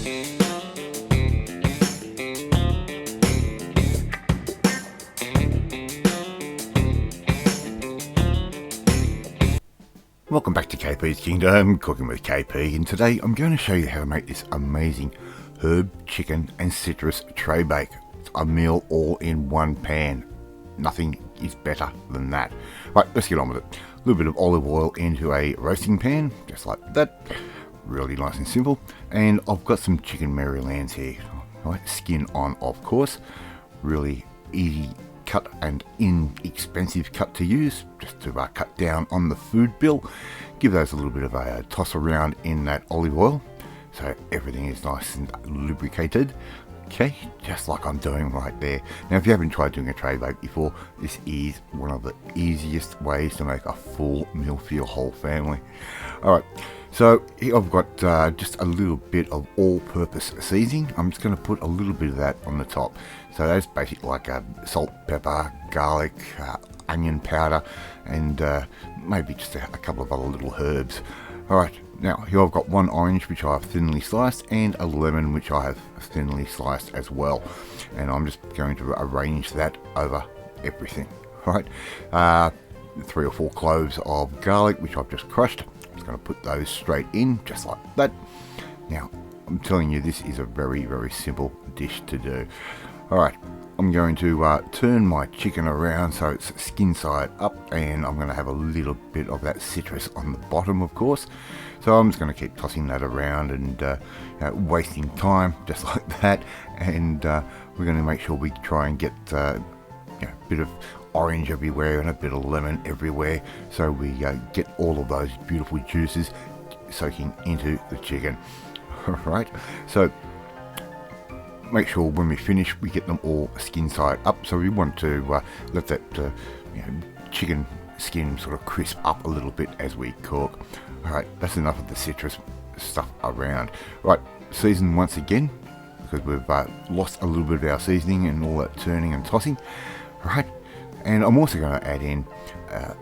Welcome back to KP's Kingdom, Cooking with KP, and today I'm going to show you how to make this amazing herb, chicken and citrus tray bake. It's a meal all in one pan. Nothing is better than that. Right, let's get on with it. A little bit of olive oil into a roasting pan, just like that. Really nice and simple. And I've got some chicken Marylands here. Right, skin on, of course. Really easy cut and inexpensive cut to use, just to cut down on the food bill. Give those a little bit of a toss around in that olive oil so everything is nice and lubricated. Okay, just like I'm doing right there. Now if you haven't tried doing a tray bake before, this is one of the easiest ways to make a full meal for your whole family. Alright, so here I've got just a little bit of all-purpose seasoning. I'm just going to put a little bit of that on the top. So that's basically like salt, pepper, garlic, onion powder, and maybe just a couple of other little herbs. Alright, now here I've got one orange which I have thinly sliced and a lemon which I have thinly sliced as well. And I'm just going to arrange that over everything. Alright, 3 or 4 cloves of garlic which I've just crushed. I'm just going to put those straight in just like that. Now I'm telling you, this is a very simple dish to do. Alright, I'm going to turn my chicken around so it's skin side up, and I'm going to have a little bit of that citrus on the bottom, of course. So I'm just going to keep tossing that around and wasting time just like that. And we're going to make sure we try and get a bit of orange everywhere and a bit of lemon everywhere, so we get all of those beautiful juices soaking into the chicken. Alright, so make sure when we finish we get them all skin side up. So we want to let that chicken skin sort of crisp up a little bit as we cook. Alright, that's enough of the citrus stuff around. Right, season once again, because we've lost a little bit of our seasoning and all that turning and tossing. Alright, and I'm also going to add in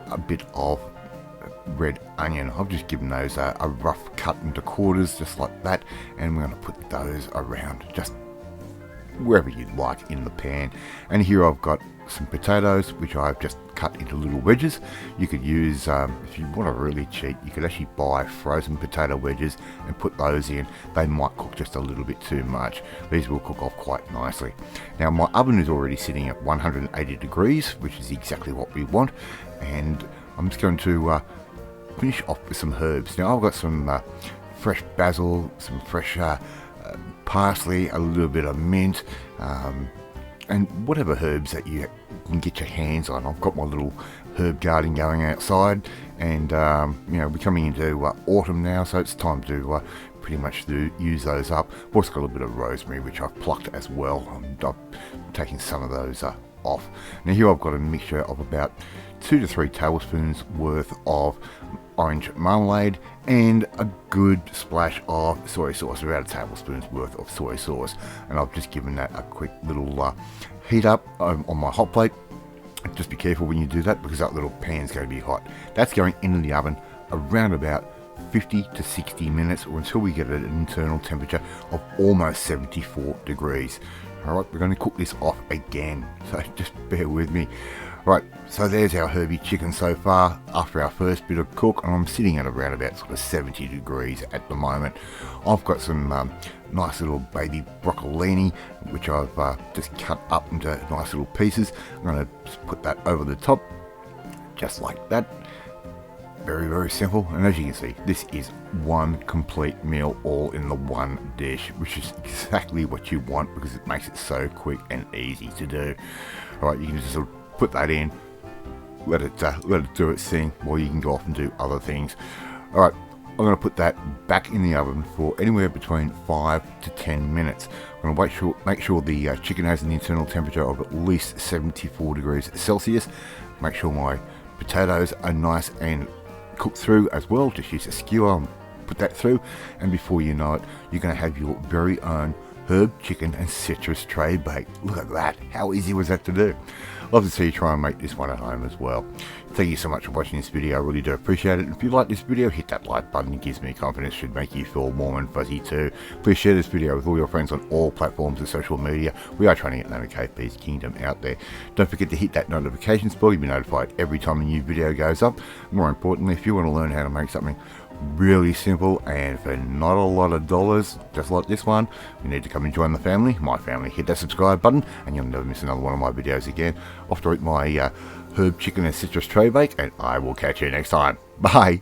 a bit of red onion. I've just given those a rough cut into quarters just like that, and we're going to put those around just wherever you'd like in the pan. And here I've got some potatoes which I've just cut into little wedges. You could use, if you want to really cheat, you could actually buy frozen potato wedges and put those in. They might cook just a little bit too much. These will cook off quite nicely. Now my oven is already sitting at 180 degrees, which is exactly what we want, and I'm just going to finish off with some herbs. Now I've got some fresh basil, some fresh parsley, a little bit of mint, and whatever herbs that you can get your hands on. I've got my little herb garden going outside, and we're coming into autumn now, so it's time to pretty much use those up. I've also got a little bit of rosemary which I've plucked as well. I'm taking some of those off. Now here I've got a mixture of about 2 to 3 tablespoons worth of orange marmalade and a good splash of soy sauce, about a tablespoon's worth of soy sauce, and I've just given that a quick little heat up on my hot plate. Just be careful when you do that, because that little pan's going to be hot. That's going into the oven around about 50 to 60 minutes, or until we get an internal temperature of almost 74 degrees. Alright, we're going to cook this off again, so just bear with me. Right, so there's our herby chicken so far after our first bit of cook, and I'm sitting at around about sort of 70 degrees at the moment. I've got some nice little baby broccolini which I've just cut up into nice little pieces. I'm going to put that over the top just like that. Very simple, and as you can see, this is one complete meal all in the one dish, which is exactly what you want because it makes it so quick and easy to do. Alright, you can just sort of put that in, let it do its thing while you can go off and do other things. Alright, I'm going to put that back in the oven for anywhere between 5 to 10 minutes. I'm going to make sure the chicken has an internal temperature of at least 74 degrees Celsius. Make sure my potatoes are nice and cooked through as well. Just use a skewer and put that through, and before you know it, you're going to have your very own herb, chicken and citrus tray bake. Look at that, how easy was that to do? Love to see you try and make this one at home as well. Thank you so much for watching this video, I really do appreciate it. If you like this video, hit that like button, it gives me confidence, should make you feel warm and fuzzy too. Please share this video with all your friends on all platforms of social media. We are trying to get the name of KP's Kingdom out there. Don't forget to hit that notifications bell, you'll be notified every time a new video goes up. More importantly, if you want to learn how to make something really simple and for not a lot of dollars, just like this one, you need to come and join the family, my family. Hit that subscribe button and you'll never miss another one of my videos again. Off to eat my herb chicken and citrus tray bake, and I will catch you next time. Bye.